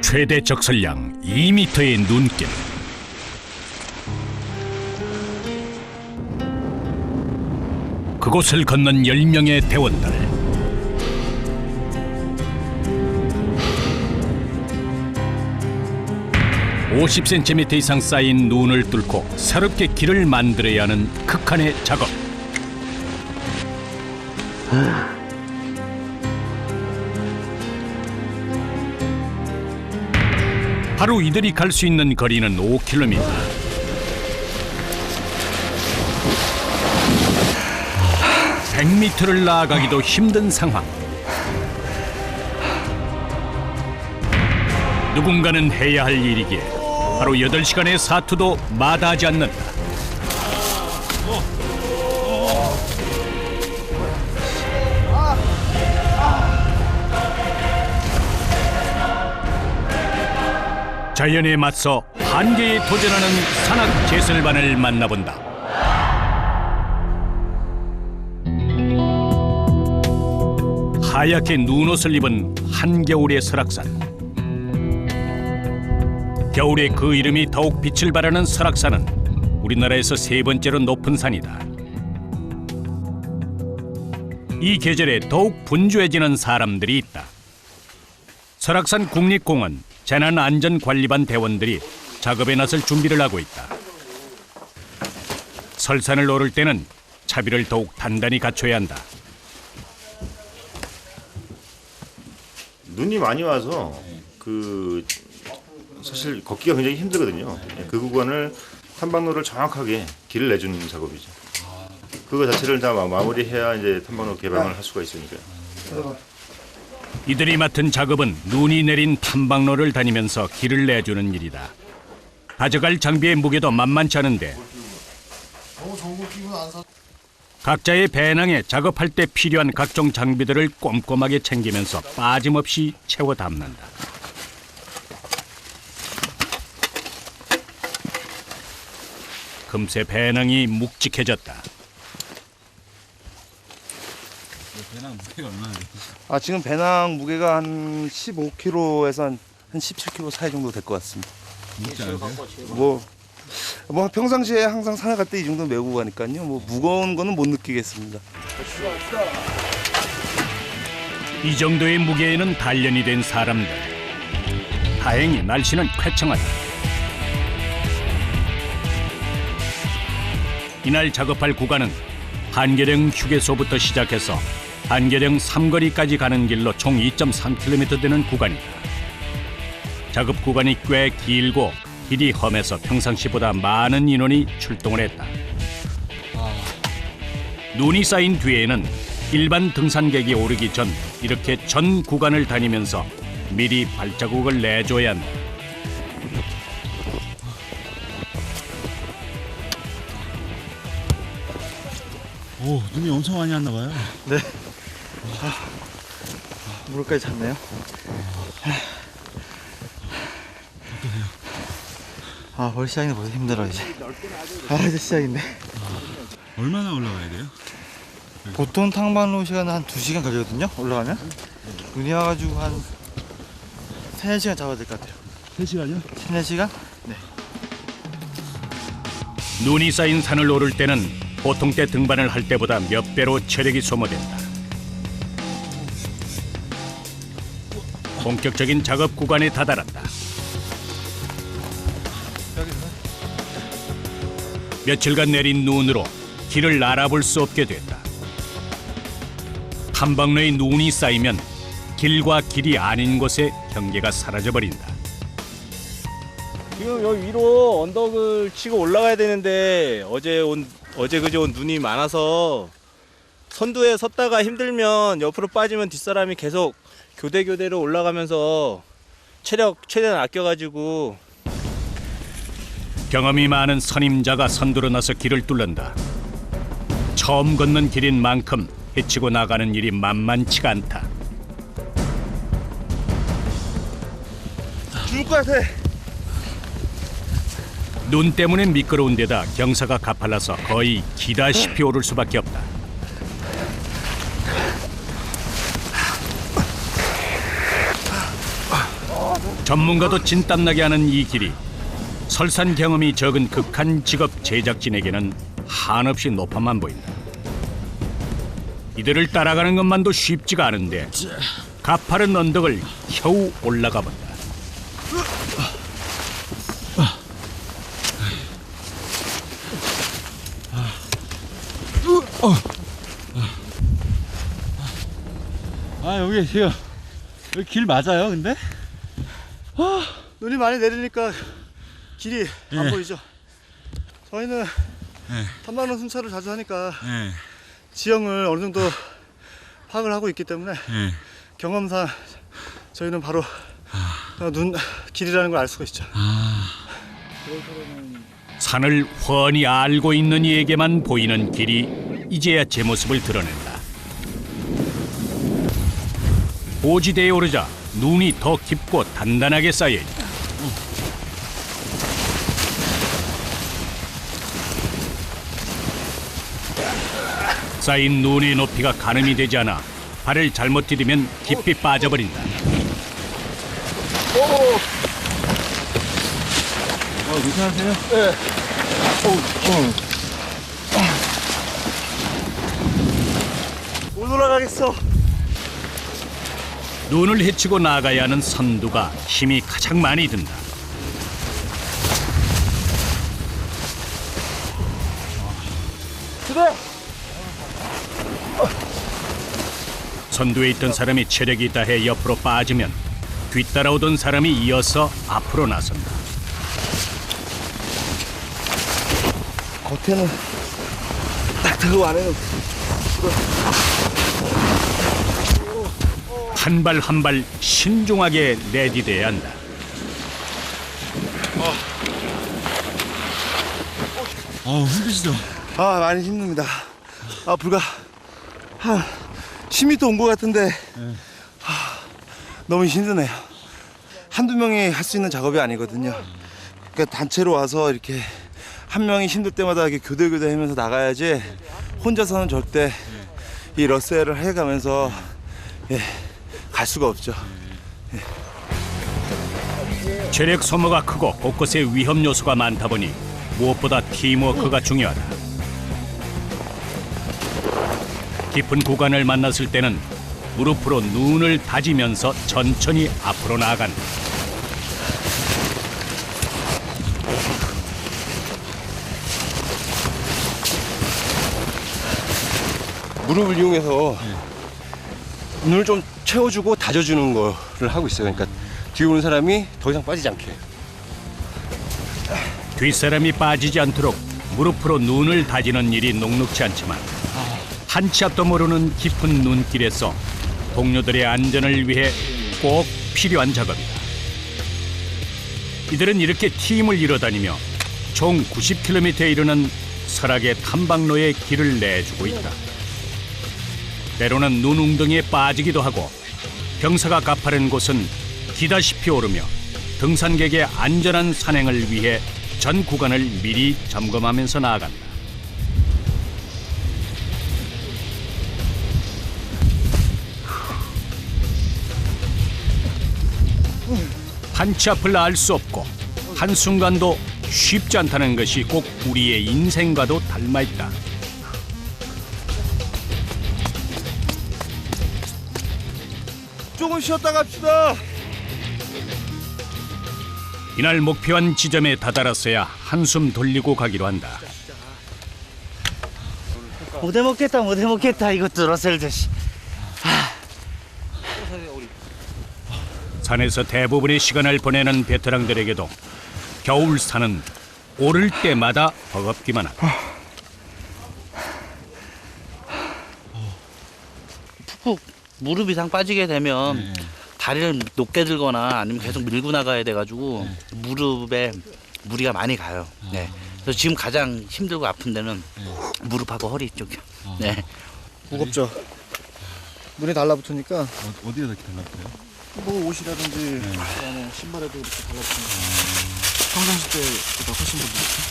최대 적설량 2m의 눈길. 그곳을 건넌 10명의 대원들. (50cm) 이상 쌓인 눈을 뚫고 새롭게 길을 만들어야 하는 극한의 작업. 하루 이들이 갈 수 있는 거리는 5km. (100m를) 나아가기도 힘든 상황. 누군가는 해야 할 일이기에 하루 8시간의 사투도 마다하지 않는다. 자연에 맞서 한계에 도전하는 산악 제설반을 만나본다. 하얗게 눈옷을 입은 한겨울의 설악산. 겨울에 그 이름이 더욱 빛을 발하는 설악산은 우리나라에서 3번째로 높은 산이다. 이 계절에 더욱 분주해지는 사람들이 있다. 설악산 국립공원 재난안전관리반 대원들이 작업에 나설 준비를 하고 있다. 설산을 오를 때는 차비를 더욱 단단히 갖춰야 한다. 눈이 많이 와서 사실 걷기가 굉장히 힘들거든요. 그 구간을 탐방로를 정확하게 길을 내주는 작업이죠. 그거 자체를 다 마무리해야 이제 탐방로 개방을 할 수가 있으니까요. 이들이 맡은 작업은 눈이 내린 탐방로를 다니면서 길을 내주는 일이다. 가져갈 장비의 무게도 만만치 않은데 각자의 배낭에 작업할 때 필요한 각종 장비들을 꼼꼼하게 챙기면서 빠짐없이 채워 담는다. 금세 배낭이 묵직해졌다. 배낭 무게가 얼마나 돼요? 지금 배낭 무게가 한 15kg에서 한 17kg 사이 정도 될 것 같습니다. 무겁지 않으세요? 뭐 평상시에 항상 산에 갈 때 이 정도 메고 가니까요. 뭐 무거운 거는 못 느끼겠습니다. 이 정도의 무게에는 단련이 된 사람들. 다행히 날씨는 쾌청하다. 이날 작업할 구간은 한계령 휴게소부터 시작해서 한계령 삼거리까지 가는 길로 총 2.3km 되는 구간이다. 작업 구간이 꽤 길고 길이 험해서 평상시보다 많은 인원이 출동을 했다. 눈이 쌓인 뒤에는 일반 등산객이 오르기 전 이렇게 전 구간을 다니면서 미리 발자국을 내줘야 한다. 오, 눈이 엄청 많이 왔나 봐요. 네. 무릎까지 잤네요. 벌써 시작이네. 벌써 힘들어 이제. 이제 시작인데. 얼마나 올라가야 돼요? 보통 탕방로 시간은 한 2시간 걸리거든요. 올라가면. 눈이 와가지고 한 3-4시간 잡아야 될 것 같아요. 3시간이요? 3-4시간? 네. 눈이 쌓인 산을 오를 때는 보통 때 등반을 할 때보다 몇 배로 체력이 소모된다. 본격적인 작업 구간에 다다랐다. 며칠간 내린 눈으로 길을 알아볼 수 없게 됐다. 탐방로에 눈이 쌓이면 길과 길이 아닌 곳의 경계가 사라져버린다. 지금 여기 위로 언덕을 치고 올라가야 되는데 어제 그제 온 눈이 많아서 선두에 섰다가 힘들면 옆으로 빠지면 뒷사람이 계속 교대로 올라가면서 체력 최대한 아껴가지고. 경험이 많은 선임자가 선두로 나서 길을 뚫는다. 처음 걷는 길인 만큼 헤치고 나가는 일이 만만치가 않다. 죽을 것 같아. 눈 때문에 미끄러운 데다 경사가 가팔라서 거의 기다시피 오를 수밖에 없다. 전문가도 진땀나게 하는 이 길이 설산 경험이 적은 극한 직업 제작진에게는 한없이 높아만 보인다. 이들을 따라가는 것만도 쉽지가 않은데 가파른 언덕을 겨우 올라가 본다. 아 여기 지금 여기 길 맞아요 근데? 눈이 많이 내리니까 길이 안 예. 보이죠. 저희는 탐방로 순찰을 자주 하니까 네. 지형을 어느 정도 파악을 하고 있기 때문에 네. 경험상 저희는 바로 눈 길이라는 걸 알 수가 있죠. 산을 훤히 알고 있는 이에게만 보이는 길이 이제야 제 모습을 드러낸다. 고지대에 오르자 눈이 더 깊고 단단하게 쌓여있다. 쌓인 눈의 높이가 가늠이 되지 않아 발을 잘못 디디면 깊이 빠져버린다. 괜찮으세요? 못 올라가겠어. 눈을 헤치고 나아가야 하는 선두가 힘이 가장 많이 든다. 선두에 있던 사람이 체력이 있다 해 옆으로 빠지면 뒤따라오던 사람이 이어서 앞으로 나선다. 겉에는 딱 들고 안에는 한 발 한 발 신중하게 내디뎌야 한다. 힘드시죠? 많이 힘듭니다. 불과 한 10m 온 것 같은데 너무 힘드네요. 한두 명이 할 수 있는 작업이 아니거든요. 그러니까 단체로 와서 이렇게 한 명이 힘들 때마다 이렇게 교대교대 하면서 나가야지 혼자서는 절대 이 러셀을 해가면서 갈 수가 없죠. 체력 소모가 크고 곳곳에 위험 요소가 많다 보니 무엇보다 팀워크가 중요하다. 깊은 구간을 만났을 때는 무릎으로 눈을 다지면서 천천히 앞으로 나아간다. 무릎을 이용해서 눈을 좀 채워주고 다져주는 거를 하고 있어요. 그러니까 뒤에 오는 사람이 더 이상 빠지지 않게. 뒷사람이 빠지지 않도록 무릎으로 눈을 다지는 일이 녹록치 않지만 한 치 앞도 모르는 깊은 눈길에서 동료들의 안전을 위해 꼭 필요한 작업이다. 이들은 이렇게 팀을 이뤄다니며 총 90km에 이르는 설악의 탐방로의 길을 내주고 있다. 때로는 눈 웅덩이에 빠지기도 하고 경사가 가파른 곳은 기다시피 오르며 등산객의 안전한 산행을 위해 전 구간을 미리 점검하면서 나아간다. 한 치 앞을 알 수 없고 한순간도 쉽지 않다는 것이 꼭 우리의 인생과도 닮아있다. 조금 쉬었다 갑시다. 이날 목표한 지점에 다다랐어야 한숨 돌리고 가기로 한다. 못 해먹겠다 이것도 러셀도 씨. 산에서 대부분의 시간을 보내는 베테랑들에게도 겨울산은 오를 때마다 버겁기만 하다. 푹푹 무릎 이상 빠지게 되면 다리를 높게 들거나 아니면 계속 밀고 나가야 돼가지고 무릎에 무리가 많이 가요. 네. 그래서 지금 가장 힘들고 아픈 데는 무릎하고 허리 쪽이요. 네. 무겁죠. 눈에 달라붙으니까 어디가 이렇게 달라붙어요? 뭐 옷이라든지 그다음에 신발에도 이렇게 달라붙으니까 평상시 때보다 훨씬 더 무겁죠.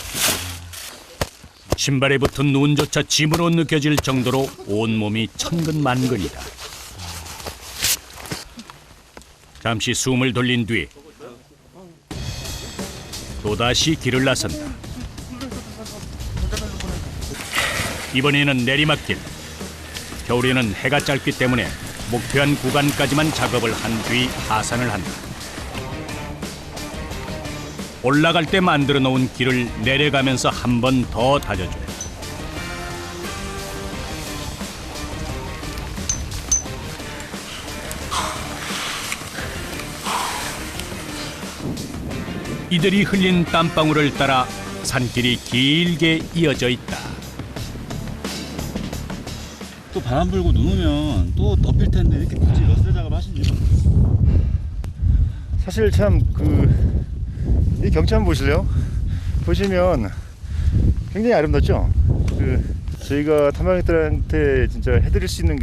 신발에 붙은 눈조차 짐으로 느껴질 정도로 온몸이 천근만근이다. 잠시 숨을 돌린 뒤 또다시 길을 나선다. 이번에는 내리막길. 겨울에는 해가 짧기 때문에 목표한 구간까지만 작업을 한 뒤 하산을 한다. 올라갈 때 만들어 놓은 길을 내려가면서 한 번 더 다져줘요. 이들이 흘린 땀방울을 따라 산길이 길게 이어져 있다. 또 바람 불고 눈 오면 또 덮일 텐데 이렇게 굳이 러스 작업 하시니? 사실 참 이 경치 한번 보실래요? 보시면 굉장히 아름답죠? 저희가 탐방객들한테 진짜 해드릴 수 있는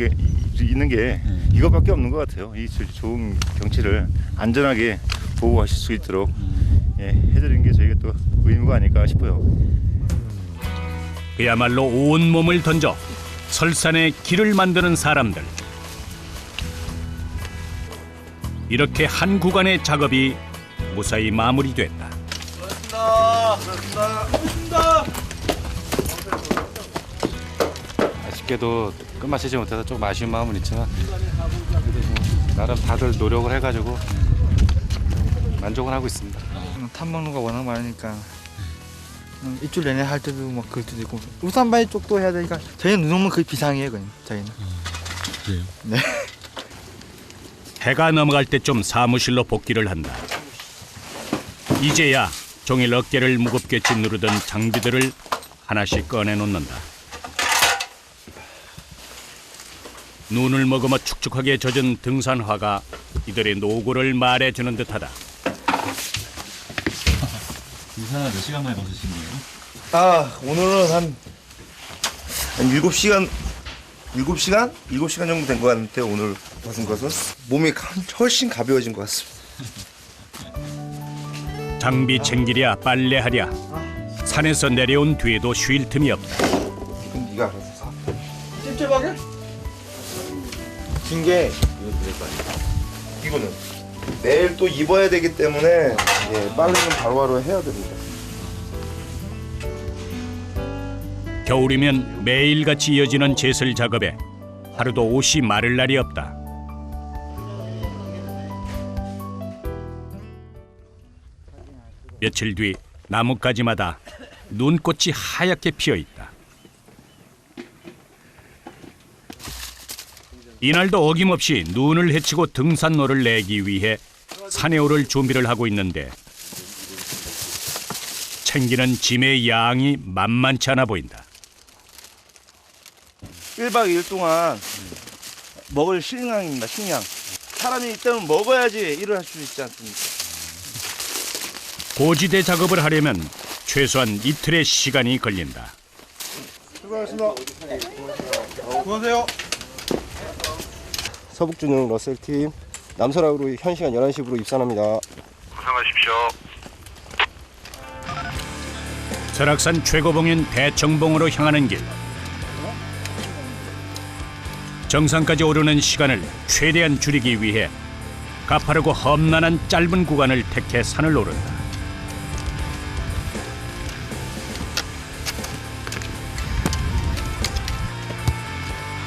게 이것밖에 없는 것 같아요. 이 좋은 경치를 안전하게 보호하실 수 있도록 해드리는 게 저희가 또 의무가 아닐까 싶어요. 그야말로 온 몸을 던져 설산에 길을 만드는 사람들. 이렇게 한 구간의 작업이 무사히 마무리됐다. 아쉽게도 끝마치지 못해서 좀 아쉬운 마음은 있지만 그래도 뭐 나름 다들 노력을 해가지고 만족은 하고 있습니다. 탐방로가 워낙 많으니까 일주일 내내 할 때도 막 그럴 때도 있고 우산바위 쪽도 해야 되니까 저희는 눈 오면 거의 비상이에요. 그냥 저희는. 그래요? 네. 해가 넘어갈 때쯤 사무실로 복귀를 한다. 이제야 종일 어깨를 무겁게 짓누르던 장비들을 하나씩 꺼내놓는다. 눈을 머금어 축축하게 젖은 등산화가 이들의 노고를 말해주는 듯하다. 등산을 몇 시간 만에 벗으신 거예요? 오늘은 한 7시간 7시간 정도 된 것 같은데 오늘 벗은 것은 몸이 훨씬 가벼워진 것 같습니다. 장비 챙기랴 빨래하랴 산에서 내려온 뒤에도 쉴 틈이 없다. 그럼 네가 알아서 사. 찝찝하게? 긴게 이거는 내일 또 입어야 되기 때문에 빨래는 바로바로 해야 됩니다. 겨울이면 매일같이 이어지는 제설 작업에 하루도 옷이 마를 날이 없다. 며칠 뒤 나뭇가지마다 눈꽃이 하얗게 피어있다. 이날도 어김없이 눈을 헤치고 등산로를 내기 위해 산에 오를 준비를 하고 있는데 챙기는 짐의 양이 만만치 않아 보인다. 1박 2일 동안 먹을 식량입니다. 식량. 사람이 일단은 먹어야지 일을 할 수 있지 않습니까? 고지대 작업을 하려면 최소한 이틀의 시간이 걸린다. 수고하셨습니다. 수고하세요. 서북준영 러셀팀 남서락으로 현 시간 11시부로 입산합니다. 고생하십시오. 설악산 최고봉인 대청봉으로 향하는 길. 정상까지 오르는 시간을 최대한 줄이기 위해 가파르고 험난한 짧은 구간을 택해 산을 오른다.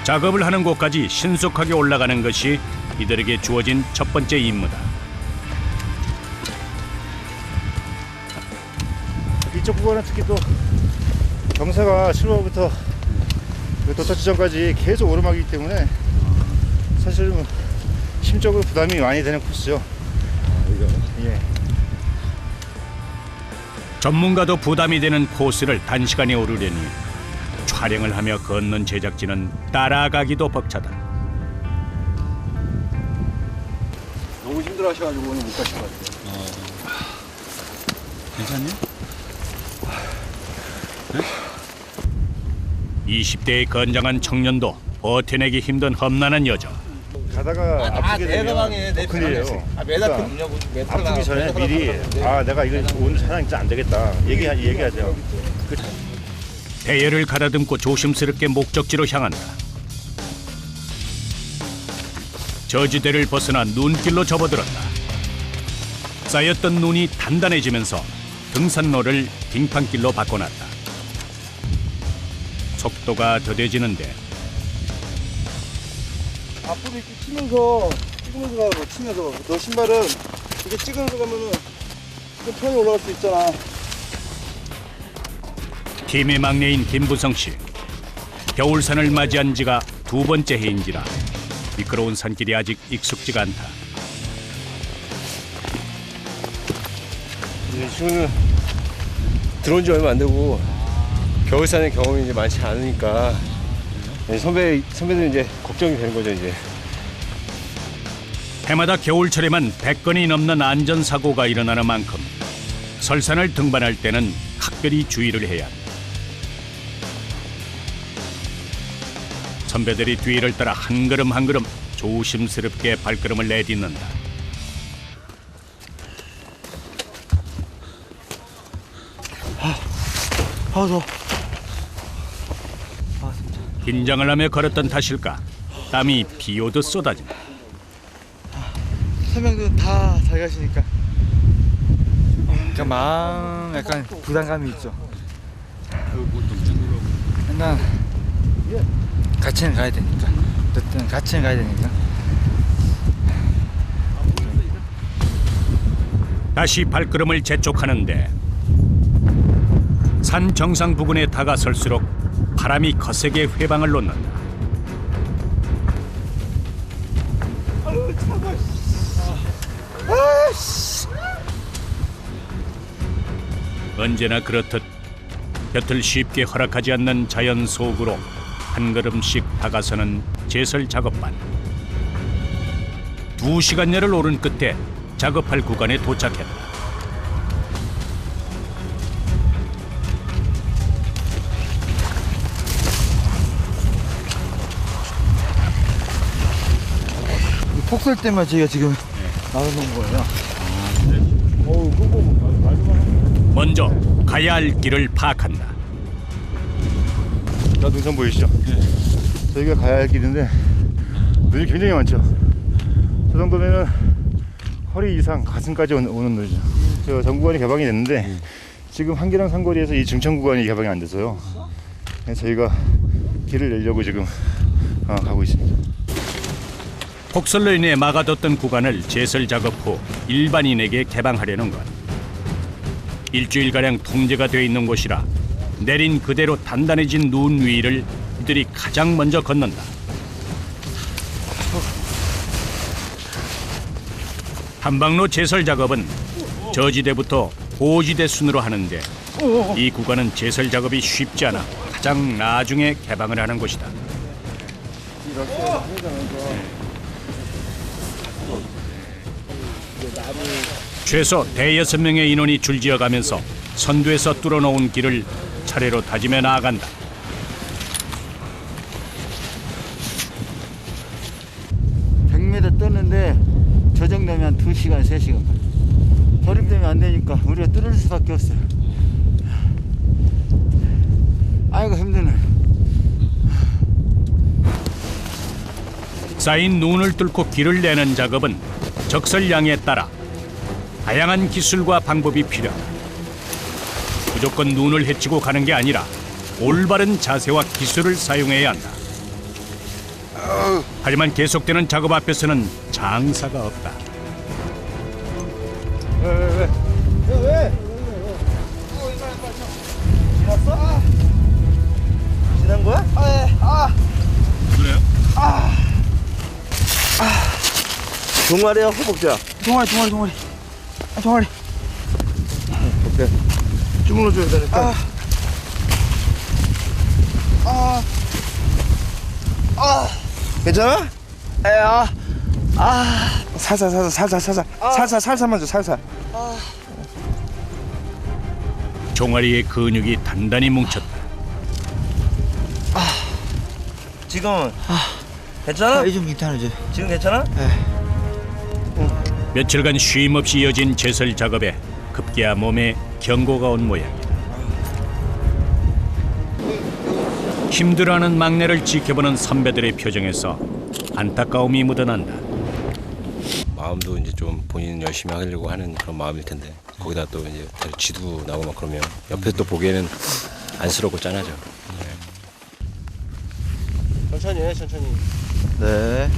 작업을 하는 곳까지 신속하게 올라가는 것이 이들에게 주어진 첫 번째 임무다. 이쪽 구간은 특히 또 경사가 7호부터 도착 지점까지 계속 오르막이기 때문에 사실 심적으로 부담이 많이 되는 코스죠. 예. 전문가도 부담이 되는 코스를 단시간에 오르려니 촬영을 하며 걷는 제작진은 따라가기도 벅차다. 너무 힘들어하셔가지고 오늘 못 가신 것 같아요. 괜찮니? 20대의 건장한 청년도 버텨내기 힘든 험난한 여정. 가다가 아프게 되면 더 큰일이에요. 그러니까 아프기 전에 미리 내가 이거 오늘 차량 진짜 안 되겠다 얘기하죠. 대열을 가다듬고 조심스럽게 목적지로 향한다. 저지대를 벗어나 눈길로 접어들었다. 쌓였던 눈이 단단해지면서 등산로를 빙판길로 바꿔놨다. 속도가 더뎌지는데 앞으로 이렇게 치면서 가고 치면서 너 신발은 이렇게 찍으면서 가면은 좀 편히 올라갈 수 있잖아. 팀의 막내인 김부성 씨. 겨울산을 맞이한 지가 2번째 해인지라 미끄러운 산길이 아직 익숙지가 않다. 지금은 들어온 지 얼마 안 되고 겨울산의 경험이 이제 많지 않으니까 선배들 이제 걱정이 되는 거죠 이제. 해마다 겨울철에만 100건이 넘는 안전사고가 일어나는 만큼 설산을 등반할 때는 각별히 주의를 해야 한다. 선배들이 뒤를 따라 한 걸음 한 걸음 조심스럽게 발걸음을 내딛는다. 더워. 긴장을 하며 걸었던 탓일까 땀이 비 오듯 쏟아진다. 설명도 다 잘 가시니까 그러니까 마음 약간 부담감이 있죠. 맨날 같이는 가야 되니까. 어쨌든 같이는 가야 되니까. 다시 발걸음을 재촉하는데 산 정상 부근에 다가설수록 바람이 거세게 회방을 놓는다. 언제나 그렇듯 곁을 쉽게 허락하지 않는 자연 속으로 한 걸음씩 다가서는 제설 작업반. 2시간여를 오른 끝에 작업할 구간에 도착했다. 폭설 때만 저희가 지금 나눠놓은 거예요. 먼저 가야 할 길을 파악한다. 자, 능선 보이시죠? 저희가 가야 할 길인데 눈이 굉장히 많죠. 저 정도면은 허리 이상 가슴까지 오는 눈이죠. 저 전 구간이 개방이 됐는데 지금 한계령 상거리에서 이 중천 구간이 개방이 안 돼서요. 저희가 길을 내려고 지금 가고 있습니다. 폭설로 인해 막아뒀던 구간을 제설 작업 후 일반인에게 개방하려는 것. 일주일가량 통제가 되어 있는 곳이라 내린 그대로 단단해진 눈 위를 이들이 가장 먼저 걷는다. 한방로 제설 작업은 저지대부터 고지대 순으로 하는데 이 구간은 제설 작업이 쉽지 않아 가장 나중에 개방을 하는 곳이다. 최소 대여섯 명의 인원이 줄지어가면서 선두에서 뚫어놓은 길을 차례로 다지며 나아간다. 떴는데 저 정도면 2시간, 3시간 저림 때문에 안 되니까 우리가 뚫을 수밖에 없어요. 아이고 힘드네. 쌓인 눈을 뚫고 길을 내는 작업은 적설량에 따라 다양한 기술과 방법이 필요하다. 무조건 눈을 헤치고 가는 게 아니라 올바른 자세와 기술을 사용해야 한다. 하지만 계속되는 작업 앞에서는 장사가 없다. 왜? 지났어? 지난 거야? 그래요? 동아리야, 호복자? 동아리. 동아리. 오케이. 주물러 줘야 되니까. 괜찮아? 살살만 줘, 살살. 종아리의 근육이 단단히 뭉쳤다. 지금은 괜찮아? 이제 좀 괜찮아져. 지금 괜찮아? 며칠간 쉼 없이 이어진 제설 작업에 급기야 몸에 경고가 온 모양이다. 힘들어하는 막내를 지켜보는 선배들의 표정에서 안타까움이 묻어난다. 마음도 이제 좀 본인 열심히 하려고 하는 그런 마음일 텐데 거기다 또 이제 쥐도 나오고 막 그러면 옆에서 또 보기에는 안쓰럽고 짠하죠. 천천히 해, 천천히. 네.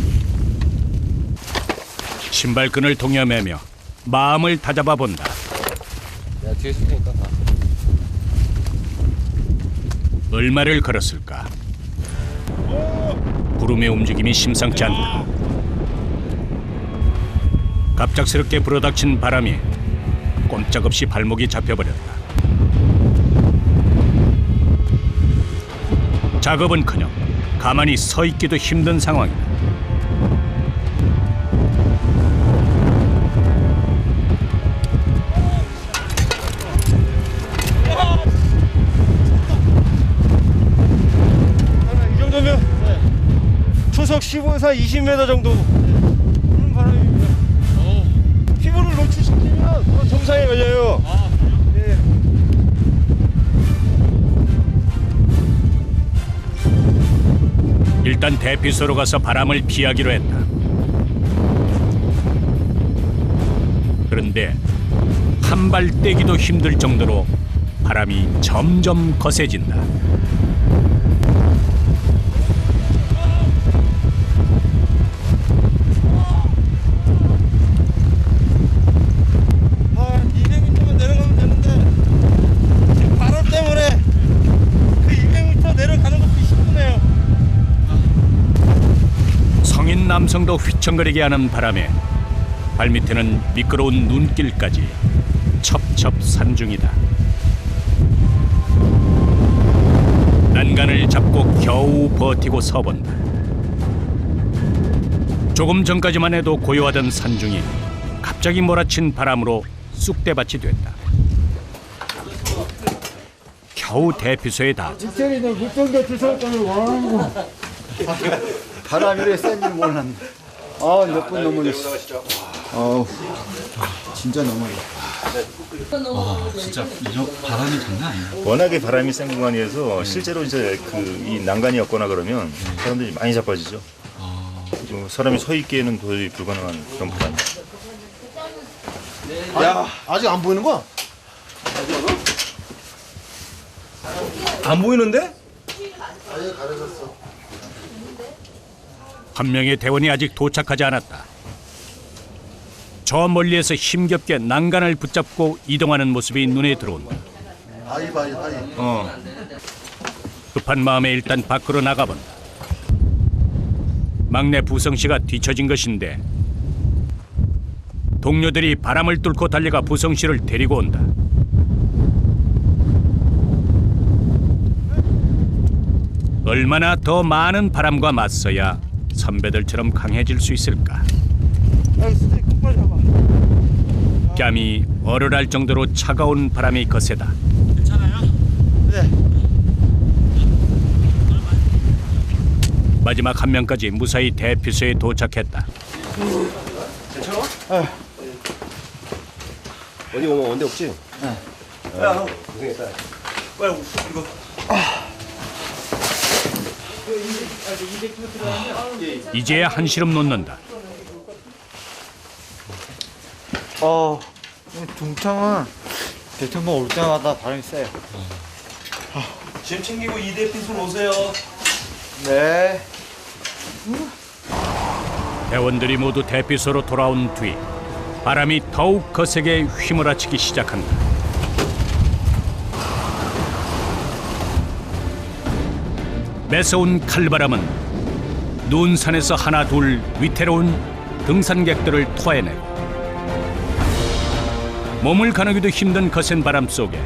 신발끈을 동여매며 마음을 다잡아 본다. 야, 뒤에 있을 테니까 가. 얼마를 걸었을까? 구름의 움직임이 심상치 않다. 갑작스럽게 불어닥친 바람이 꼼짝없이 발목이 잡혀버렸다. 작업은커녕 가만히 서 있기도 힘든 상황이다. 이 정도면 초속 15에서 20m 정도 부는 바람입니다. 피부를 노출시키면 바로 정상에 걸려요. 예. 일단 대피소로 가서 바람을 피하기로 했다. 그런데 한 발 떼기도 힘들 정도로 바람이 점점 거세진다. 한 200m만 내려가면 되는데 지금 바람 때문에 그 200m 내려가는 것도 힘드네요. 성인 남성도 휘청거리게 하는 바람에 발밑에는 미끄러운 눈길까지 첩첩산중이다. 난간을 잡고 겨우 버티고 서본다. 조금 전까지만 해도 고요하던 산중이 갑자기 몰아친 바람으로 쑥대밭이 됐다. 겨우 대피소에 다 뒷자리는 물정도 주셨다는 와. 바람이 이렇게 센 줄 몰랐네. 아, 몇 분 넘어졌어. 아우, 진짜 넘어졌어. 진짜 바람이 장난 아니에요. 워낙에 바람이 센 구간이어서 실제로 이제 그 이 난간이 없거나 그러면 사람들이 많이 자빠지죠. 좀 사람이 서 있기에는 도저히 불가능한 그런 바람. 야, 아직 안 보이는 거야? 안 보이는데? 한 명의 대원이 아직 도착하지 않았다. 저 멀리에서 힘겹게 난간을 붙잡고 이동하는 모습이 눈에 들어온다. 급한 마음에 일단 밖으로 나가본다. 막내 부성 씨가 뒤처진 것인데 동료들이 바람을 뚫고 달려가 부성 씨를 데리고 온다. 얼마나 더 많은 바람과 맞서야 선배들처럼 강해질 수 있을까? 뺨이 얼얼할 정도로 차가운 바람이 거세다. 괜찮아요? 네. 마지막 한 명까지 무사히 대피소에 도착했다. 어디 오면 원대 없지? 야, 고생했다. 빨리 이거. 이제야 한시름 놓는다. 중청은 대청봉 올 때마다 바람이 세요. 짐 챙기고 이대피소 오세요. 네. 대원들이 모두 대피소로 돌아온 뒤 바람이 더욱 거세게 휘몰아치기 시작한다. 매서운 칼바람은 눈산에서 하나 둘 위태로운 등산객들을 토해내고 몸을 가누기도 힘든 거센 바람 속에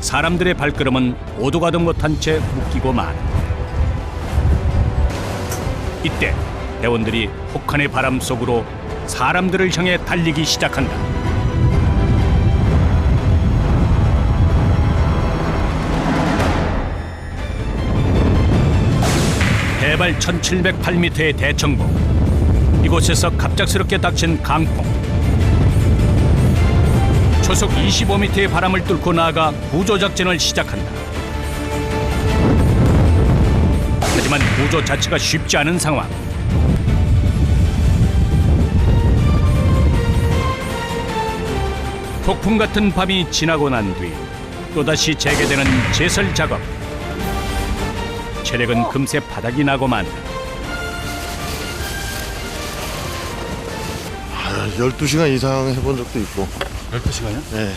사람들의 발걸음은 오도 가도 못한 채 묶이고 마는. 이때 대원들이 혹한의 바람 속으로 사람들을 향해 달리기 시작한다. 해발 1708m의 대청봉. 이곳에서 갑작스럽게 닥친 강풍. 초속 25m의 바람을 뚫고 나아가 구조작전을 시작한다. 하지만 구조 자체가 쉽지 않은 상황. 폭풍 같은 밤이 지나고 난 뒤 또다시 재개되는 제설 작업. 체력은 금세 바닥이 나고 만다. 12시간 이상 해본 적도 있고. 12시간이요? 네.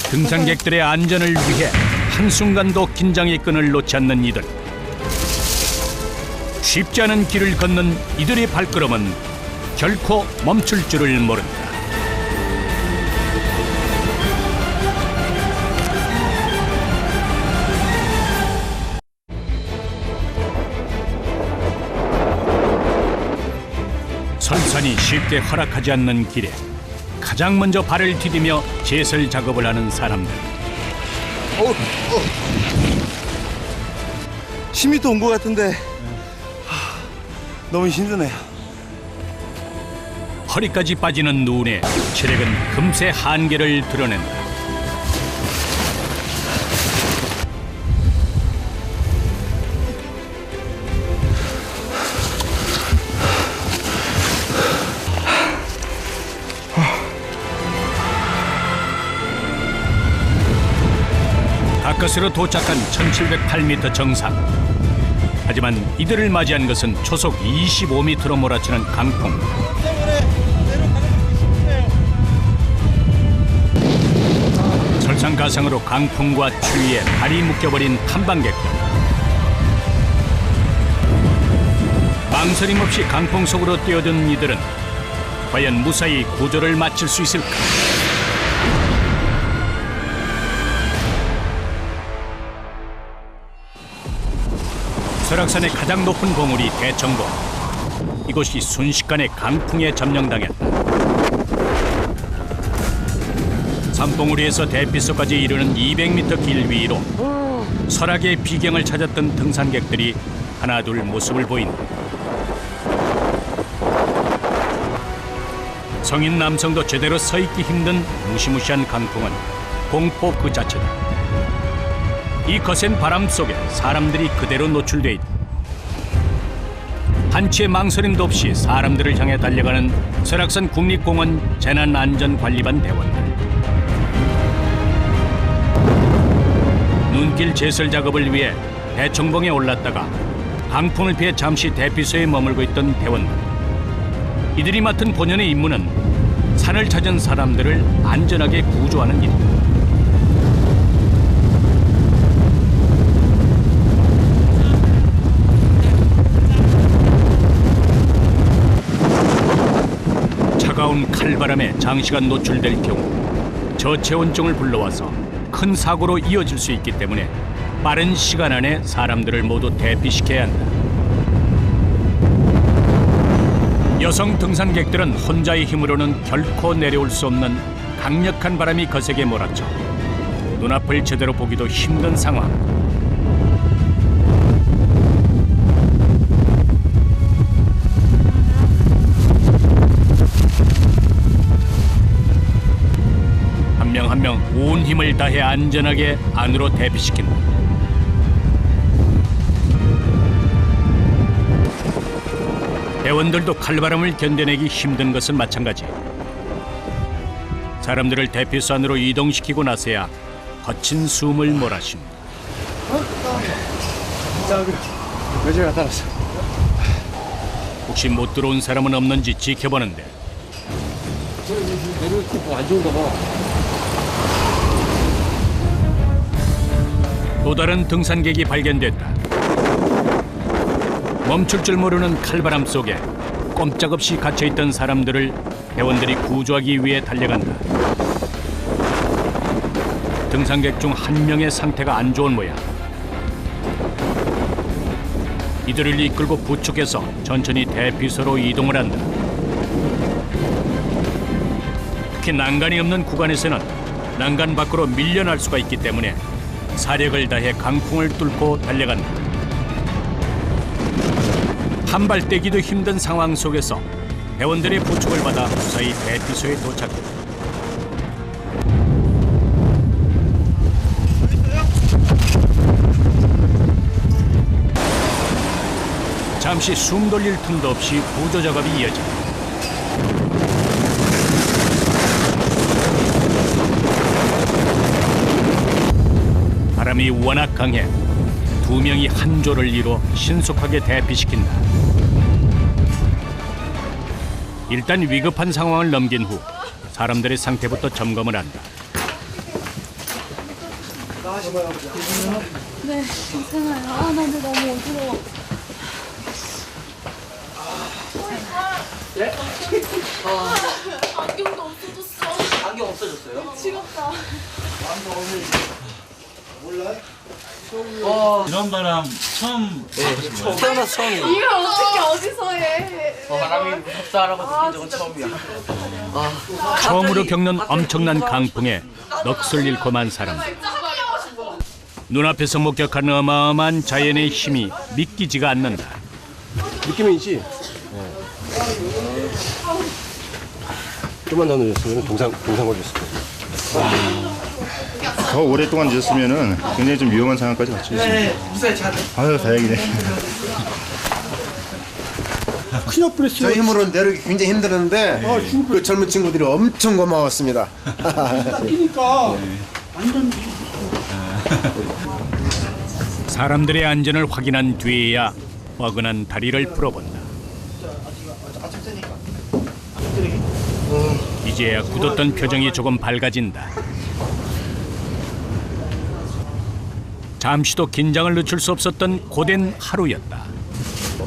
등산객들의 안전을 위해 한순간도 긴장의 끈을 놓지 않는 이들. 쉽지 않은 길을 걷는 이들의 발걸음은 결코 멈출 줄을 모른다. 설산이 쉽게 허락하지 않는 길에 가장 먼저 발을 디디며 제설 작업을 하는 사람들. 10m 온 것 같은데 너무 힘드네요. 허리까지 빠지는 눈에 체력은 금세 한계를 드러낸다. 가까스로 도착한 1708m 정상. 하지만 이들을 맞이한 것은 초속 25m로 몰아치는 강풍. 설상가상으로 강풍과 추위에 발이 묶여버린 탐방객들. 망설임 없이 강풍 속으로 뛰어든 이들은 과연 무사히 구조를 마칠 수 있을까? 설악산의 가장 높은 봉우리 대청봉. 이곳이 순식간에 강풍에 점령당했다. 산봉우리에서 대피소까지 이르는 200m 길 위로 설악의 비경을 찾았던 등산객들이 하나둘 모습을 보인다. 성인 남성도 제대로 서 있기 힘든 무시무시한 강풍은 공포 그 자체다. 이 거센 바람 속에 사람들이 그대로 노출돼 있다. 한치의 망설임도 없이 사람들을 향해 달려가는 설악산 국립공원 재난안전관리반 대원들. 눈길 제설 작업을 위해 대청봉에 올랐다가 강풍을 피해 잠시 대피소에 머물고 있던 대원들. 이들이 맡은 본연의 임무는 산을 찾은 사람들을 안전하게 구조하는 일이다. 차가운 칼바람에 장시간 노출될 경우 저체온증을 불러와서 큰 사고로 이어질 수 있기 때문에 빠른 시간 안에 사람들을 모두 대피시켜야 한다. 여성 등산객들은 혼자의 힘으로는 결코 내려올 수 없는 강력한 바람이 거세게 몰아쳐 눈앞을 제대로 보기도 힘든 상황. 한 명 온 힘을 다해 안전하게 안으로 대피시킨다. 대원들도 칼바람을 견뎌내기 힘든 것은 마찬가지. 사람들을 대피소 안으로 이동시키고 나서야 거친 숨을 몰아쉽니다. 혹시 못 들어온 사람은 없는지 지켜보는데 또 다른 등산객이 발견됐다. 멈출 줄 모르는 칼바람 속에 꼼짝없이 갇혀있던 사람들을 대원들이 구조하기 위해 달려간다. 등산객 중 한 명의 상태가 안 좋은 모양. 이들을 이끌고 부축해서 천천히 대피소로 이동을 한다. 특히 난간이 없는 구간에서는 난간 밖으로 밀려날 수가 있기 때문에 사력을 다해 강풍을 뚫고 달려간다. 한 발 떼기도 힘든 상황 속에서 대원들의 부축을 받아 무사히 대피소에 도착했다. 잠시 숨 돌릴 틈도 없이 구조 작업이 이어진다. 바람이 워낙 강해 두 명이 한 조를 이뤄 신속하게 대피시킨다. 일단 위급한 상황을 넘긴 후 사람들의 상태부터 점검을 한다. 네, 괜찮아요. 아, 나 근데 너무 어지러워. 안경도 없어졌어. 안경 없어졌어요? 지겹다. 이런 바람 처음 태어나서 처음이에요. 이걸 어떻게 어디서 해? 바람이 무섭다라고 느낀 적은 처음이야. 처음으로 겪는 엄청난 강풍에 넋을 잃고만 사람. 눈앞에서 목격한 어마어마한 자연의 힘이 믿기지가 않는다. 느낌은 있지? 좀만 더 늦었으면 동상 걸렸을 거예요. 더 오랫동안 늦었으면은 굉장히 좀 위험한 상황까지 갔죠. 아유, 다행이네. 저 힘으로 내려기 굉장히 힘들었는데 그 젊은 친구들이 엄청 고마웠습니다. 사람들의 안전을 확인한 뒤에야 뻐근한 다리를 풀어본다. 이제야 굳었던 표정이 조금 밝아진다. 잠시도 긴장을 늦출 수 없었던 고된 하루였다.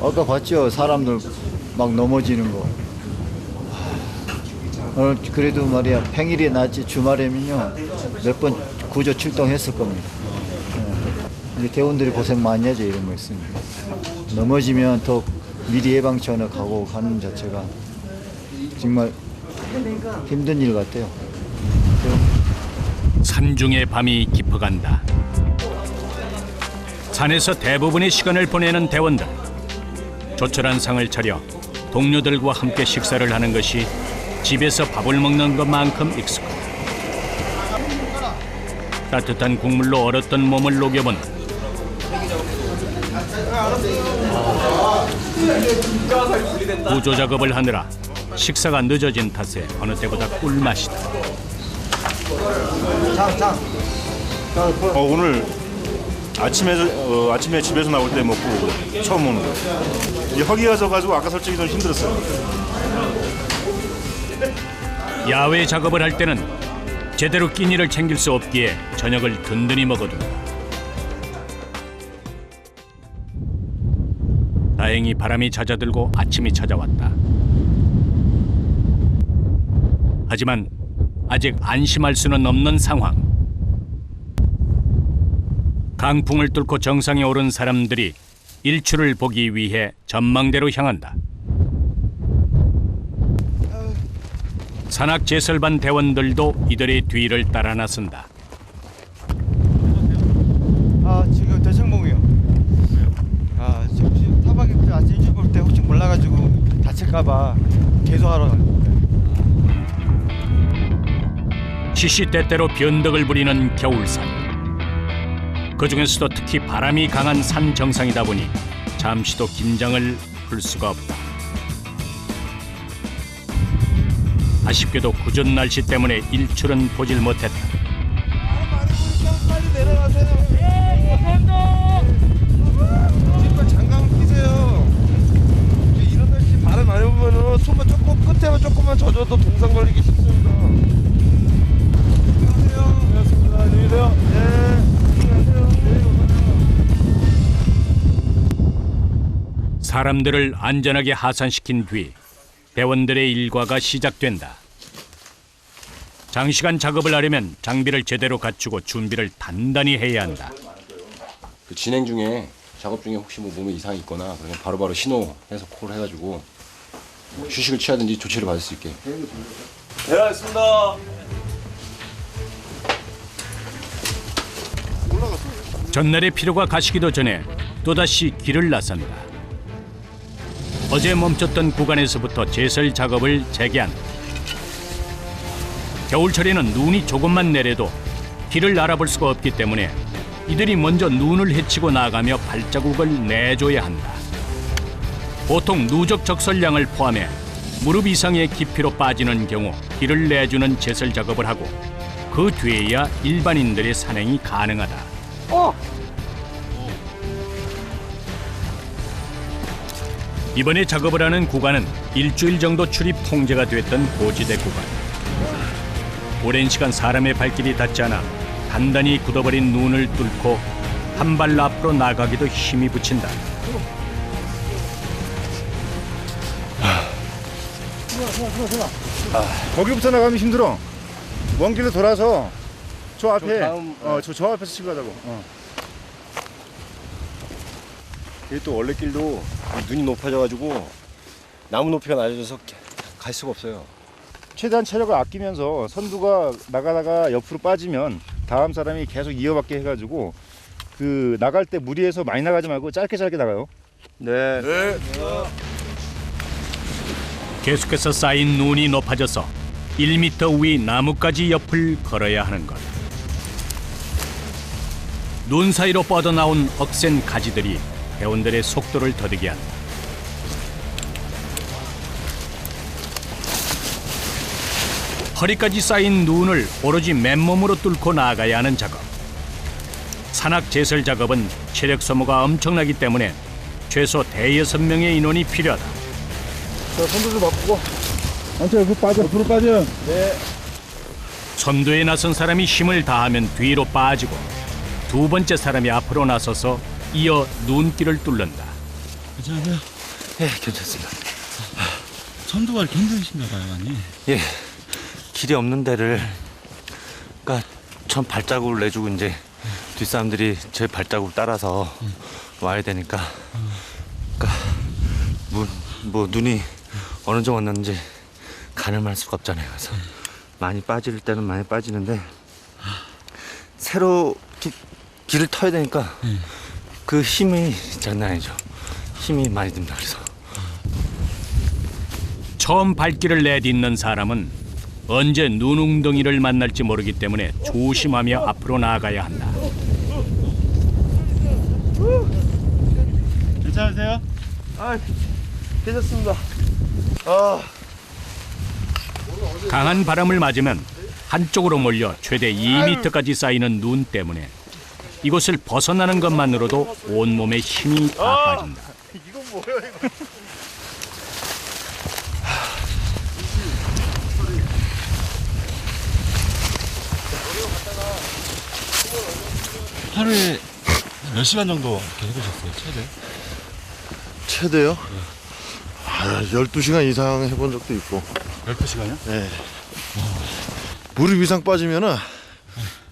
아까 봤죠? 사람들 막 넘어지는 거. 오늘 그래도 말이야 평일이 낫지 주말에면요 몇 번 구조 출동했을 겁니다. 이제 대원들이 고생 많이 하죠. 이런 거 있으면 넘어지면 더 미리 예방 차원에 가는 자체가 정말 힘든 일 같아요. 산중의 밤이 깊어간다. 산에서 대부분의 시간을 보내는 대원들. 조촐한 상을 차려 동료들과 함께 식사를 하는 것이 집에서 밥을 먹는 것만큼 익숙하다. 따뜻한 국물로 얼었던 몸을 녹여본 구조 작업을 하느라 식사가 늦어진 탓에 어느 때보다 꿀맛이다. 오늘 아침에 집에서 나올 때 먹고 처음 먹는 거예요. 이 허기가 져가지고 아까 솔직히 좀 힘들었어요. 야외 작업을 할 때는 제대로 끼니를 챙길 수 없기에 저녁을 든든히 먹어둔다. 다행히 바람이 잦아들고 아침이 찾아왔다. 하지만 아직 안심할 수는 없는 상황. 강풍을 뚫고 정상에 오른 사람들이 일출을 보기 위해 전망대로 향한다. 산악제설반 대원들도 이들의 뒤를 따라 나선다. 지금 대청봉이요. 지금 타박이 아침 일찍 볼 때 혹시 몰라가지고 다칠까봐 계속 하러 가는데. 시시때때로 변덕을 부리는 겨울산. 그중에서도 특히 바람이 강한 산 정상이다 보니 잠시도 긴장을 풀 수가 없다. 아쉽게도 궂은 날씨 때문에 일출은 보질 못했다. 빨리 내려가세요. 감사합니다. 신발 장갑 끼세요. 이런 날씨 바람 안 해보면은 손만 조금 끝에만 조금만 젖어도 동상 걸리기 쉽습니다. 안녕하세요. 안녕하십니까. 안녕히 계세요. 네. 사람들을 안전하게 하산시킨 뒤 대원들의 일과가 시작된다. 장시간 작업을 하려면 장비를 제대로 갖추고 준비를 단단히 해야 한다. 그 진행 중에 작업 중에 혹시 뭐 몸에 이상이 있거나 그러면 바로바로 신호해서 콜 해가지고 휴식을 취하든지 조치를 받을 수 있게. 네, 알겠습니다. 전날의 피로가 가시기도 전에 또다시 길을 나선다. 어제 멈췄던 구간에서부터 제설 작업을 재개한다. 겨울철에는 눈이 조금만 내려도 길을 알아볼 수가 없기 때문에 이들이 먼저 눈을 헤치고 나가며 발자국을 내줘야 한다. 보통 누적 적설량을 포함해 무릎 이상의 깊이로 빠지는 경우 길을 내주는 제설 작업을 하고 그 뒤에야 일반인들의 산행이 가능하다. 이번에 작업을 하는 구간은 일주일 정도 출입 통제가 됐던 고지대 구간. 오랜 시간 사람의 발길이 닿지 않아 단단히 굳어버린 눈을 뚫고 한 발 앞으로 나가기도 힘이 붙인다. 거기부터 나가면 힘들어. 먼 길로 돌아서 저 앞에 다음, 저 앞에서 치고 가자고. 이게 또 원래 길도 눈이 높아져가지고 나무 높이가 낮아져서 갈 수가 없어요. 최대한 체력을 아끼면서 선두가 나가다가 옆으로 빠지면 다음 사람이 계속 이어받게 해가지고 그 나갈 때 무리해서 많이 나가지 말고 짧게 나가요. 네. 계속해서 쌓인 눈이 높아져서 1m 위 나무까지 옆을 걸어야 하는 것. 눈 사이로 뻗어나온 억센 가지들이 대원들의 속도를 더디게 한다. 허리까지 쌓인 눈을 오로지 맨몸으로 뚫고 나아가야 하는 작업. 산악 제설 작업은 체력 소모가 엄청나기 때문에 최소 대여섯 명의 인원이 필요하다. 자, 선두 좀 바꾸고. 안쪽 옆으로 빠져. 옆으로 빠져. 네. 선두에 나선 사람이 힘을 다하면 뒤로 빠지고 두 번째 사람이 앞으로 나서서 이어 눈길을 뚫는다. 괜찮으세요? 예, 괜찮습니다. 선두가 이렇게 힘드신가 봐요, 많이. 예, 길이 없는 데를 그러니까 전 발자국을 내주고 이제 뒷사람들이 제 발자국을 따라서 와야 되니까 그러니까 뭐 눈이 어느 정도 왔는지 가늠할 수가 없잖아요. 그래서 많이 빠질 때는 많이 빠지는데 새로 길을 터야 되니까 그 힘이 장난 아니죠. 힘이 많이 듭니다. 그래서 처음 발길을 내딛는 사람은 언제 눈웅덩이를 만날지 모르기 때문에 조심하며 앞으로 나아가야 한다. 괜찮으세요? 아, 괜찮습니다. 강한 바람을 맞으면 한쪽으로 몰려 최대 2m까지 쌓이는 눈 때문에 이곳을 벗어나는 것만으로도 온몸에 힘이 다 빠진다. 이건 뭐예요, 이거? 하루에 몇 시간 정도 이렇게 해보셨어요, 최대? 최대요? 12시간 이상 해본 적도 있고. 12시간이요? 네. 무릎 이상 빠지면은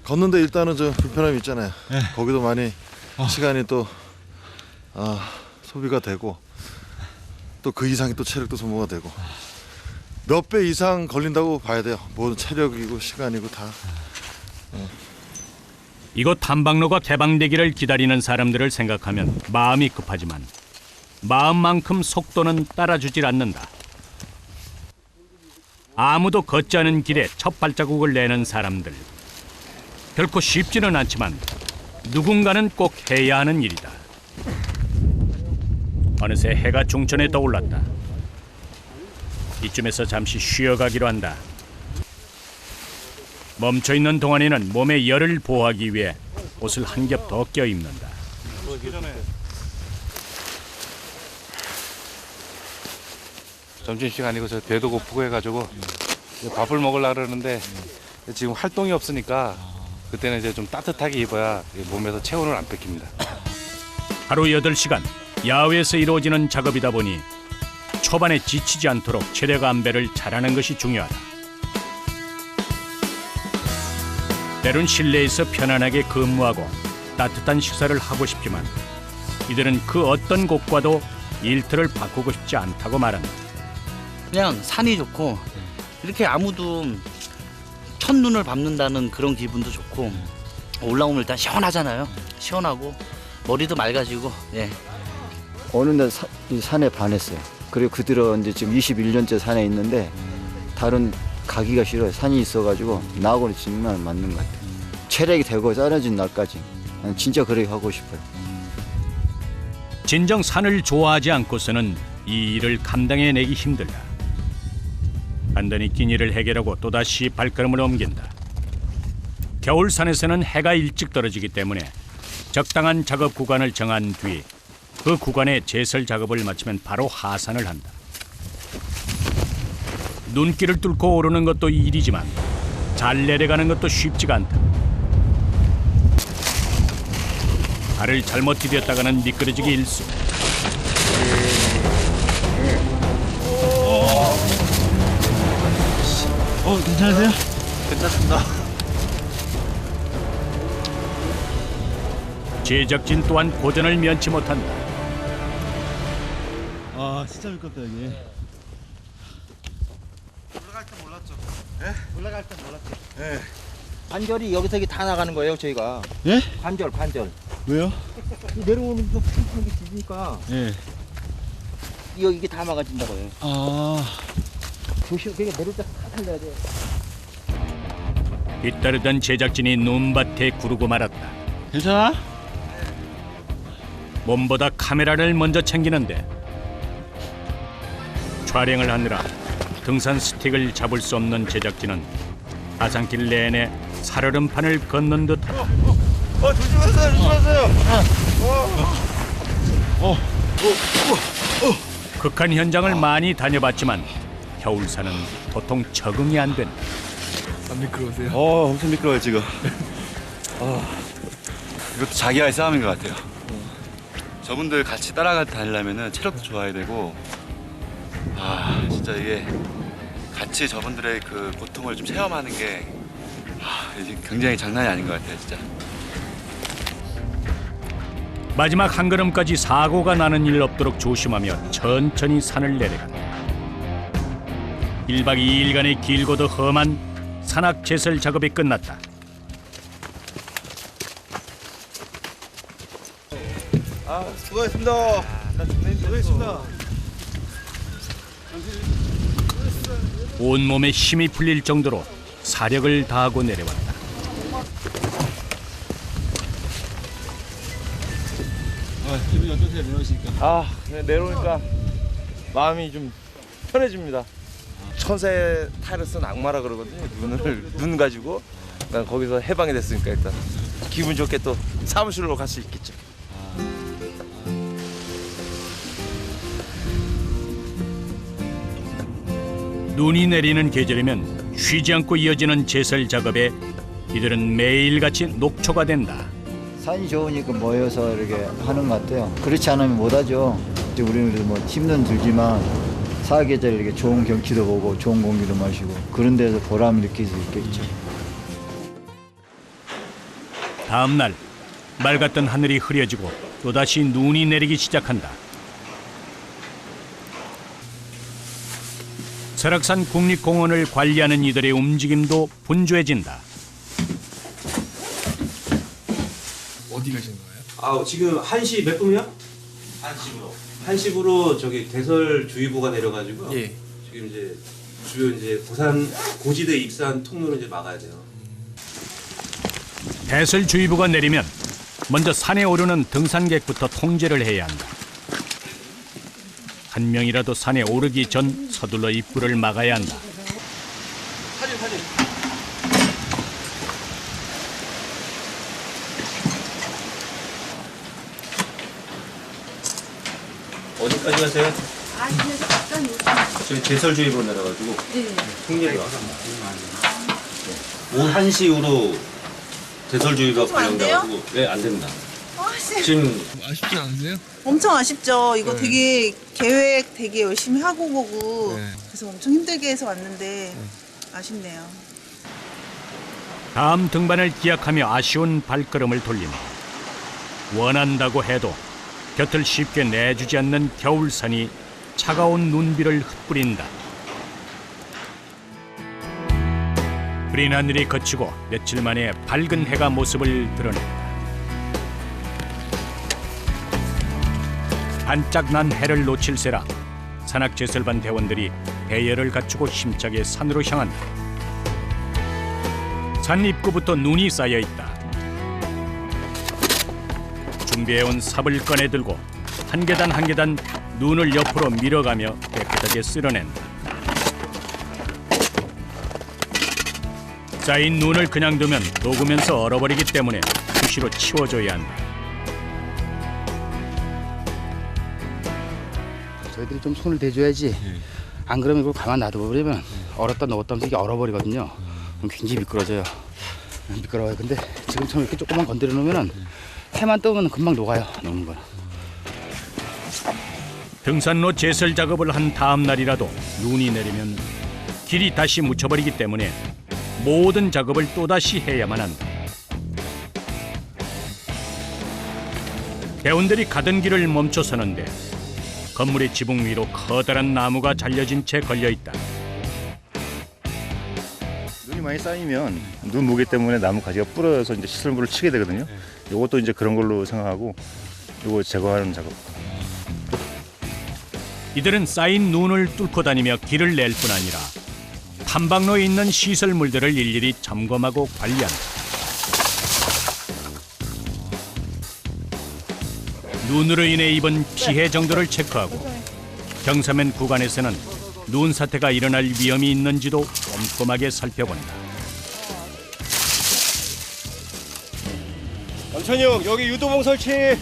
걷는데 일단은 좀 불편함이 있잖아요. 네. 거기도 많이 시간이 또 소비가 되고 또 그 이상이 또 체력도 소모가 되고 몇 배 이상 걸린다고 봐야 돼요. 모든 체력이고 시간이고 다. 이곳 탐방로가 개방되기를 기다리는 사람들을 생각하면 마음이 급하지만 마음만큼 속도는 따라주질 않는다. 아무도 걷지 않은 길에 첫 발자국을 내는 사람들. 결코 쉽지는 않지만 누군가는 꼭 해야 하는 일이다. 어느새 해가 중천에 떠올랐다. 이쯤에서 잠시 쉬어가기로 한다. 멈춰있는 동안에는 몸의 열을 보호하기 위해 옷을 한 겹 더 껴입는다. 점심시간이고 저 배도 고프고 해가지고 이제 밥을 먹으려고 그러는데 지금 활동이 없으니까 그때는 이제 좀 따뜻하게 입어야 몸에서 체온을 안 뺏깁니다. 하루 8시간 야외에서 이루어지는 작업이다 보니 초반에 지치지 않도록 체력 안배를 잘하는 것이 중요하다. 때론 실내에서 편안하게 근무하고 따뜻한 식사를 하고 싶지만 이들은 그 어떤 곳과도 일터를 바꾸고 싶지 않다고 말한다. 그냥 산이 좋고 이렇게 아무도 첫눈을 밟는다는 그런 기분도 좋고 올라오면 일단 시원하잖아요. 시원하고 머리도 맑아지고. 예. 어느 날 이 산에 반했어요. 그리고 그 뒤로 이제 지금 21년째 산에 있는데 다른 가기가 싫어요. 산이 있어가지고 나하고는 정말 맞는 것 같아요. 체력이 되고 짜여진 날까지 난 진짜 그렇게 하고 싶어요. 진정 산을 좋아하지 않고서는 이 일을 감당해내기 힘들다. 간단히 낀 일을 해결하고 또다시 발걸음을 옮긴다. 겨울 산에서는 해가 일찍 떨어지기 때문에 적당한 작업 구간을 정한 뒤 그 구간에 제설 작업을 마치면 바로 하산을 한다. 눈길을 뚫고 오르는 것도 일이지만 잘 내려가는 것도 쉽지가 않다. 발을 잘못 디뎠다가는 미끄러지기 일쑤. 괜찮으세요? 괜찮습니다. 제작진 또한 고전을 면치 못한다. 아 진짜 미끄럽다 여기. 관절이 여기서 이게 다 나가는 거예요, 저희가. 예? 관절. 왜요? 내려오는 거 funkfunk이 뒤지니까 예. 이게 다 막아진다고요. 아 조심, 그게 내릴 때 다 달려야 돼요. 뒤따르던 제작진이 눈밭에 구르고 말았다. 괜찮아? 몸보다 카메라를 먼저 챙기는데 촬영을 하느라 등산 스틱을 잡을 수 없는 제작진은 가산길 내내 살얼음판을 걷는 듯하다. 조심하세요. 극한 현장을 많이 다녀봤지만 겨울산은 도통 적응이 안 된다. 엄청 미끄러워요 지금. 이것도 자기와의 싸움인 것 같아요. 저분들 같이 다니려면은 체력도 좋아야 되고, 진짜 이게 같이 저분들의 그 고통을 좀 체험하는 게 이게 굉장히 장난이 아닌 것 같아요 진짜. 마지막 한 걸음까지 사고가 나는 일 없도록 조심하며 천천히 산을 내려간다. 1박 2일간의 길고도 험한 산악 제설 작업이 끝났다. 수고하셨습니다. 수고하셨습니다. 온몸에 힘이 풀릴 정도로 사력을 다하고 내려왔다. 기분이 어떠세요 내려오시니까? 그냥 내려오니까 마음이 좀 편해집니다. 천사의 탈을 쓴 악마라 그러거든요. 눈 가지고. 난 거기서 해방이 됐으니까 일단 기분 좋게 또 사무실로 갈 수 있겠죠. 눈이 내리는 계절이면 쉬지 않고 이어지는 제설 작업에 이들은 매일같이 녹초가 된다. 산이 좋으니까 모여서 이렇게 하는 것 같아요. 그렇지 않으면 못하죠. 이제 우리는 뭐 힘든 들지만 사계절 이렇게 좋은 경치도 보고 좋은 공기도 마시고 그런 데서 보람을 느낄 수 있겠죠. 다음 날 맑았던 하늘이 흐려지고 또다시 눈이 내리기 시작한다. 설악산 국립공원을 관리하는 이들의 움직임도 분주해진다. 어디 가시는 거예요? 지금 1시 몇 분이요? 1시부로 저기 대설주의보가 내려가지고 예. 지금 이제 주요 이제 부산 고지대 입산 통로를 이제 막아야 돼요. 대설주의보가 내리면 먼저 산에 오르는 등산객부터 통제를 해야 한다. 한 명이라도 산에 오르기 전 서둘러 입구를 막아야 한다. 사진. 어디까지 가세요? 그냥 약간 요즘. 저희 대설주의보 내려가지고 네. 통제를 왔습니다. 오후 1시 이후로 대설주의가 발령돼가지고 안 됩니다. 지금 아쉽지 않으세요? 엄청 아쉽죠. 이거 네. 되게 계획 되게 열심히 하고 보고 네. 그래서 엄청 힘들게 해서 왔는데 아쉽네요. 다음 등반을 기약하며 아쉬운 발걸음을 돌리며 원한다고 해도 곁을 쉽게 내주지 않는 겨울산이 차가운 눈비를 흩뿌린다. 흐린 하늘이 거치고 며칠 만에 밝은 해가 모습을 드러낸다. 반짝 난 해를 놓칠세라 산악제설반 대원들이 대열을 갖추고 힘차게 산으로 향한다. 산 입구부터 눈이 쌓여 있다. 준비해온 삽을 꺼내 들고 한 계단 한 계단 눈을 옆으로 밀어가며 깨끗하게 쓸어낸다. 쌓인 눈을 그냥 두면 녹으면서 얼어버리기 때문에 수시로 치워줘야 한다. 저희들이 좀 손을 대줘야지. 안 그러면 이걸 가만 놔둬버리면 얼었다 넣었다 하면서 이게 얼어버리거든요. 그럼 굉장히 미끄러져요. 미끄러워요. 근데 지금처럼 이렇게 조금만 건드려 놓으면은 해만 떠오면 금방 녹아요. 녹는 거는. 등산로 제설 작업을 한 다음 날이라도 눈이 내리면 길이 다시 묻혀버리기 때문에 모든 작업을 또다시 해야만 한다. 대원들이 가던 길을 멈춰서는데 건물의 지붕 위로 커다란 나무가 잘려진 채 걸려있다. 눈이 많이 쌓이면 눈 무게 때문에 나무 가지가 부러져서 이제 시설물을 치게 되거든요. 이것도 이제 그런 걸로 생각하고 이거 제거하는 작업. 이들은 쌓인 눈을 뚫고 다니며 길을 낼 뿐 아니라 탐방로에 있는 시설물들을 일일이 점검하고 관리한다. 눈으로 인해 입은 피해 정도를 체크하고 경사면 구간에서는 눈 사태가 일어날 위험이 있는지도 꼼꼼하게 살펴본다. 남천형 여기 유도봉 설치.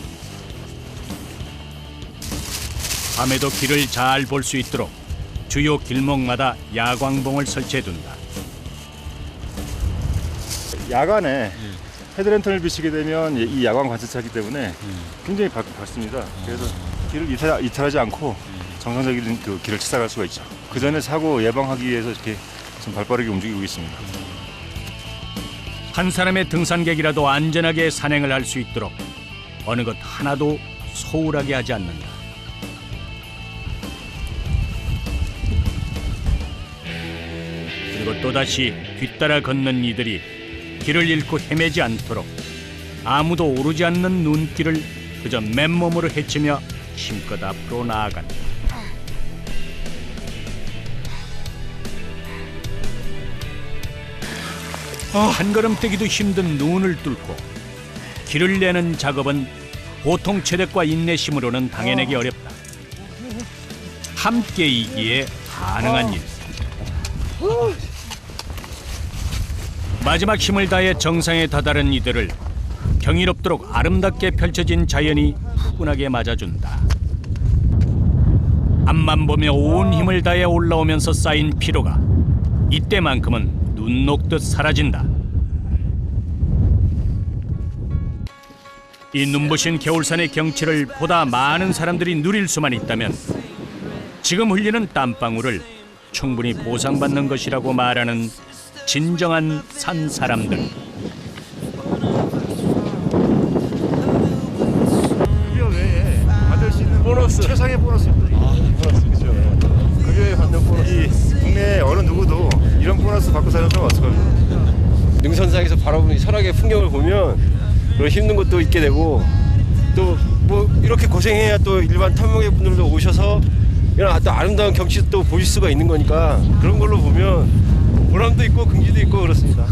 밤에도 길을 잘 볼 수 있도록 주요 길목마다 야광봉을 설치해둔다. 야간에 헤드랜턴을 비치게 되면 이 야광 관찰차이기 때문에 굉장히 밝습니다. 그래서 길을 이탈하지 않고 정상적인 그 길을 찾아갈 수가 있죠. 그 전에 사고 예방하기 위해서 이렇게 좀 발빠르게 움직이고 있습니다. 한 사람의 등산객이라도 안전하게 산행을 할 수 있도록 어느 것 하나도 소홀하게 하지 않는다. 그리고 또다시 뒤따라 걷는 이들이 길을 잃고 헤매지 않도록 아무도 오르지 않는 눈길을 그저 맨몸으로 헤치며 힘껏 앞으로 나아간다. 한 걸음 떼기도 힘든 눈을 뚫고 길을 내는 작업은 보통 체력과 인내심으로는 당해내기 어렵다. 함께이기에 가능한 일. 마지막 힘을 다해 정상에 다다른 이들을 경이롭도록 아름답게 펼쳐진 자연이 푸근하게 맞아준다. 앞만 보며 온 힘을 다해 올라오면서 쌓인 피로가 이때만큼은 눈 녹듯 사라진다. 이 눈부신 겨울산의 경치를 보다 많은 사람들이 누릴 수만 있다면 지금 흘리는 땀방울을 충분히 보상받는 것이라고 말하는 진정한 산 사람들. 급여 외에 받을 수 있는 보너스, 최상의 보너스입니다. 보너스 그죠? 급여에 받는 보너스. 국내 어느 누구도 이런 보너스 받고 사는 사람 없을 겁니다. 능선상에서 바라보는 설악의 풍경을 보면 그런 힘든 것도 있게 되고 또 뭐 이렇게 고생해야 또 일반 탐험객 분들도 오셔서 이런 또 아름다운 경치도 또 보실 수가 있는 거니까 그런 걸로 보면 보람도 있고 긍지도 있고 그렇습니다.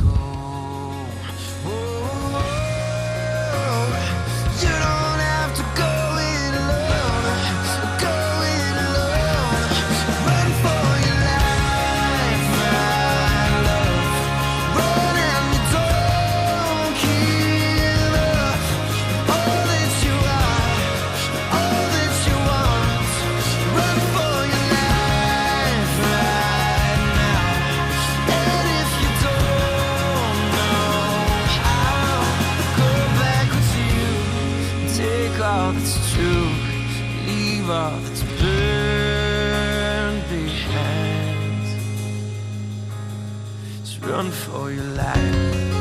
all that's true, leave all that's burned behind. Just run for your life.